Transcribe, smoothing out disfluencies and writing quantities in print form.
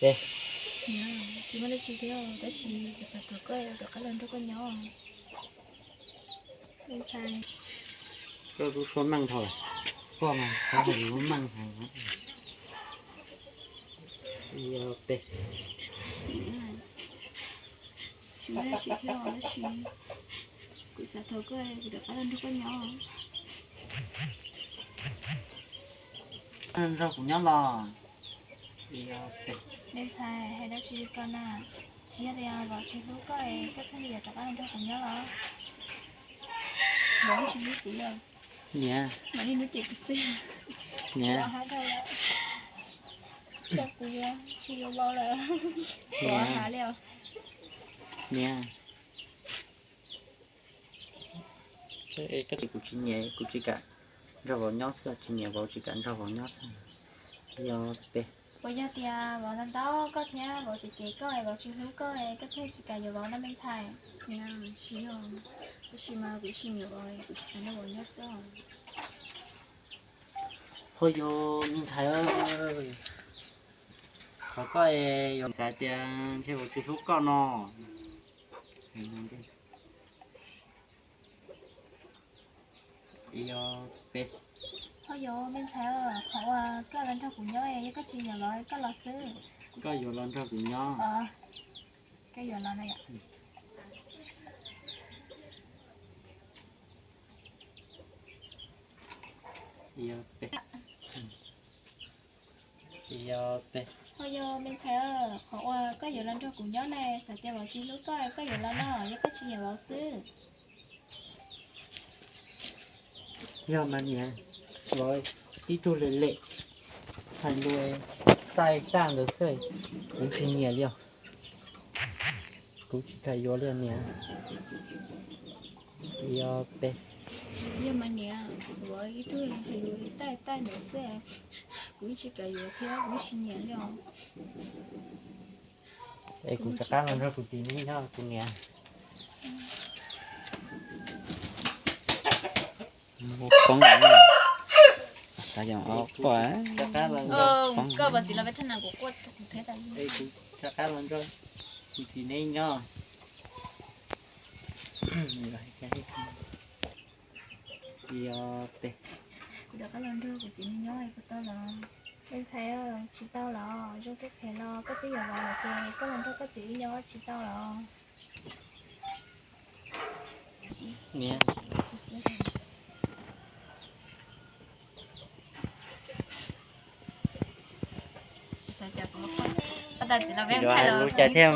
Đây. Dạ, chị mới lấy chị theo, tại chị cứ sợ thở coi được cái lần đó con nhỏ. Bên sai. Cho rú số măng thôi. Có mà, có phải rú măng hàng đó. Giờ đây. Chị mới lấy chị theo, tại chị cứ sợ thở coi được cái lần đó con nhỏ. Ăn rau của nhau lò. Giờ đây. Bên sai, hay là chị con à. Chị ở đây vào chị lúc coi cái thứ gì được cái lần đó con nhỏ đó. Bố chị biết cũng được. Nha. Mà đi nói chuyện cái xe. Nha. Hát đâu là. Chắc cũng chị vô lo là. Bỏ hả liệu. Nha. Cái gì của chị nhẹ, của chị cả. Rau vào nhót sao, chị nhẹ vào chị cả rau vào nhót sao. Giờ đây. Bây giờ thì vào năm đó có nhá vào chị coi vào chị hữu coi cái thứ chị cả vào năm bên thai nha chị không chị mà bị chị nhiều rồi chị thành nó vào nhớ sao Thôi vô mình thấy ơi. Có coi dùng xài tiền chơi một chút thuốc con nó. Giờ đây. thôi vô bên thai họ cái lần thao của nhớ ấy cái chị nhiều rồi cái lọ sư Có vô lần ra của nhau. cái giờ lọ này ạ Giờ đây. Giờ đây. thôi vô bên thai họ cái giờ lần thao của nhớ này sẽ tiêu vào chị lúc coi cái giờ lọ nó với cái chị nhiều lọ sư Giờ mà nhỉ. Rồi tí tu lệ lệ. Thành đuôi tay tang được sơi. Cũng chỉ nhẹ liêu. Cũng chỉ cái vô liền nhỉ. Giờ đây. giờ mà nè với cái thứ hình đuôi tay tay nữa xe cũng chỉ cả vô theo cũng chỉ nhẹ luôn Đây cũng chắc chắn là rất là tí nữa nha. Cũng nhẹ. Một con nữa. Sao dòng ốc quá. Chắc chắn là cơ bản chỉ là cái thân nào của cô thế tại đây cũng chắc chắn là rồi. Thì nên nhá. Rồi cái thì đây được cái lần đưa của chị nên nhớ của tao là bên thấy chị tao là trong cái thẻ lo có cái giờ là chị có lần đưa có chị nhớ chị tao là nè sao chả có ta chỉ là bên thay thêm